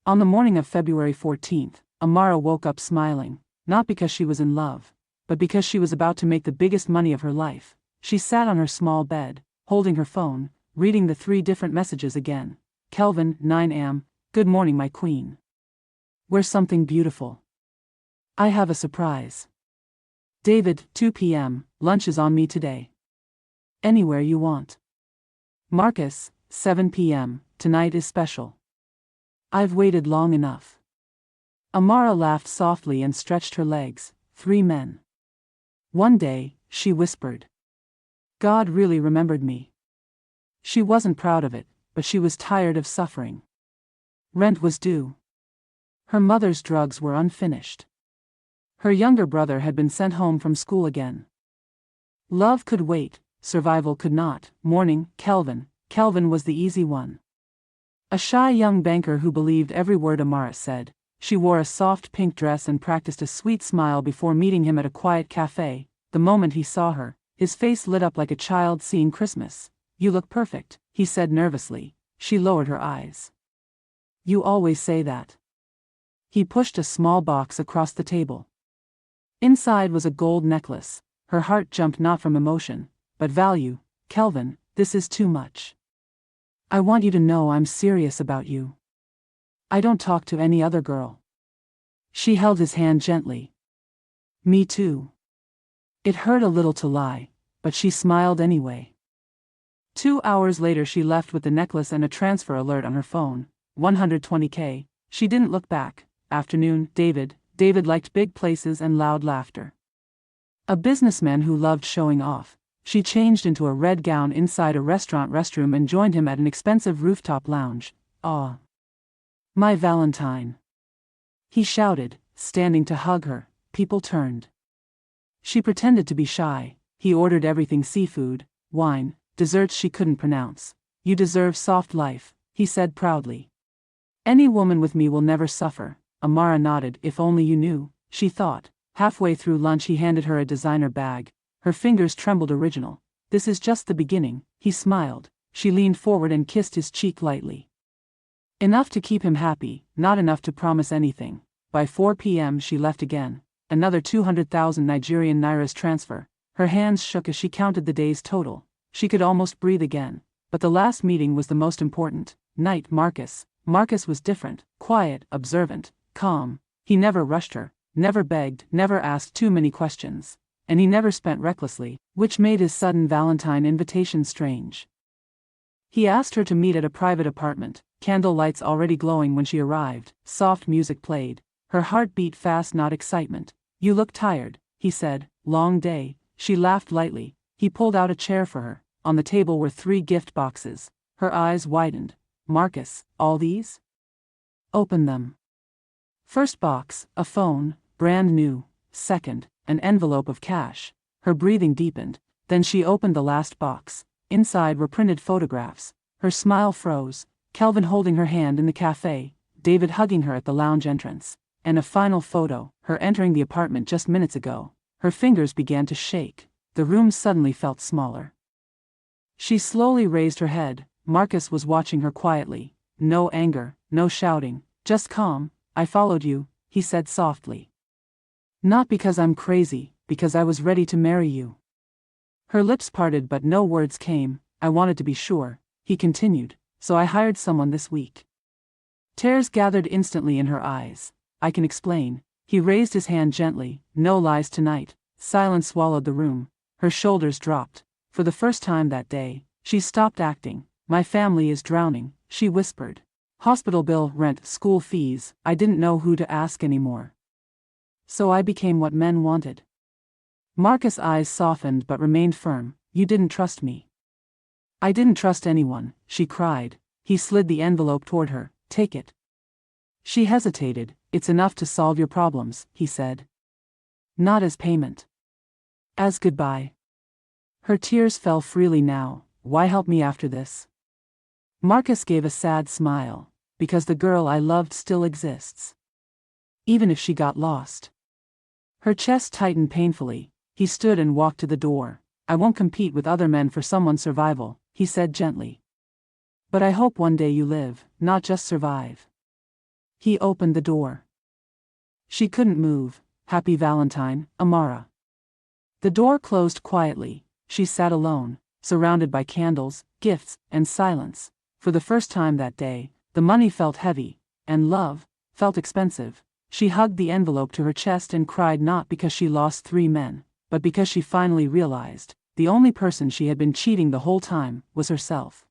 On the morning of February 14th, Amara woke up smiling, not because she was in love, but because she was about to make the biggest money of her life. She sat on her small bed, holding her phone, reading the 3 different messages again. Kelvin, 9 am, good morning my queen. Wear something beautiful. I have a surprise. David, 2 p.m, lunch is on me today. Anywhere you want. Marcus, 7 p.m, tonight is special. I've waited long enough. Amara laughed softly and stretched her legs. 3 men. One day, she whispered. God really remembered me. She wasn't proud of it, but she was tired of suffering. Rent was due. Her mother's drugs were unfinished. Her younger brother had been sent home from school again. Love could wait, survival could not. Morning, Kelvin. Kelvin was the easy one. A shy young banker who believed every word Amara said. She wore a soft pink dress and practiced a sweet smile before meeting him at a quiet cafe. The moment he saw her, his face lit up like a child seeing Christmas. You look perfect, he said nervously. She lowered her eyes. You always say that. He pushed a small box across the table. Inside was a gold necklace. Her heart jumped not from emotion, but value. Kelvin, this is too much. I want you to know I'm serious about you. I don't talk to any other girl. She held his hand gently. Me too. It hurt a little to lie, but she smiled anyway. 2 hours later she left with the necklace and a transfer alert on her phone. 120K. She didn't look back. Afternoon, David. David liked big places and loud laughter. A businessman who loved showing off. She changed into a red gown inside a restaurant restroom and joined him at an expensive rooftop lounge. Ah. My Valentine. He shouted, standing to hug her. People turned. She pretended to be shy. He ordered everything: seafood, wine, desserts she couldn't pronounce. You deserve soft life, he said proudly. Any woman with me will never suffer. Amara nodded. If only you knew, she thought. Halfway through lunch he handed her a designer bag. Her fingers trembled. Original. This is just the beginning, he smiled. She leaned forward and kissed his cheek lightly. Enough to keep him happy, not enough to promise anything. By 4 p.m. she left again. Another 200,000 Nigerian nairas transfer. Her hands shook as she counted the day's total. She could almost breathe again. But the last meeting was the most important. Night. Marcus. Marcus was different, quiet, observant, calm. He never rushed her, never begged, never asked too many questions. And he never spent recklessly, which made his sudden Valentine invitation strange. He asked her to meet at a private apartment, candle lights already glowing when she arrived, soft music played. Her heart beat fast, not excitement. You look tired, he said. Long day. She laughed lightly. He pulled out a chair for her. On the table were 3 gift boxes. Her eyes widened. Marcus, all these? Open them. First box, a phone, brand new. Second, an envelope of cash. Her breathing deepened. Then she opened the last box. Inside were printed photographs. Her smile froze. Kelvin holding her hand in the cafe, David hugging her at the lounge entrance. And a final photo, her entering the apartment just minutes ago. Her fingers began to shake. The room suddenly felt smaller. She slowly raised her head. Marcus was watching her quietly. No anger, no shouting, just calm. I followed you, he said softly. Not because I'm crazy, because I was ready to marry you. Her lips parted but no words came. I wanted to be sure, he continued, so I hired someone this week. Tears gathered instantly in her eyes. I can explain. He raised his hand gently. No lies tonight. Silence swallowed the room. Her shoulders dropped. For the first time that day, she stopped acting. My family is drowning, she whispered. Hospital bill, rent, school fees. I didn't know who to ask anymore. So I became what men wanted. Marcus' eyes softened but remained firm. You didn't trust me. I didn't trust anyone, she cried. He slid the envelope toward her. Take it. She hesitated. It's enough to solve your problems, he said. Not as payment. As goodbye. Her tears fell freely now. Why help me after this? Marcus gave a sad smile. Because the girl I loved still exists. Even if she got lost. Her chest tightened painfully. He stood and walked to the door. I won't compete with other men for someone's survival, he said gently. But I hope one day you live, not just survive. He opened the door. She couldn't move. Happy Valentine, Amara. The door closed quietly. She sat alone, surrounded by candles, gifts, and silence. For the first time that day, the money felt heavy, and love felt expensive. She hugged the envelope to her chest and cried, not because she lost 3 men, but because she finally realized the only person she had been cheating the whole time was herself.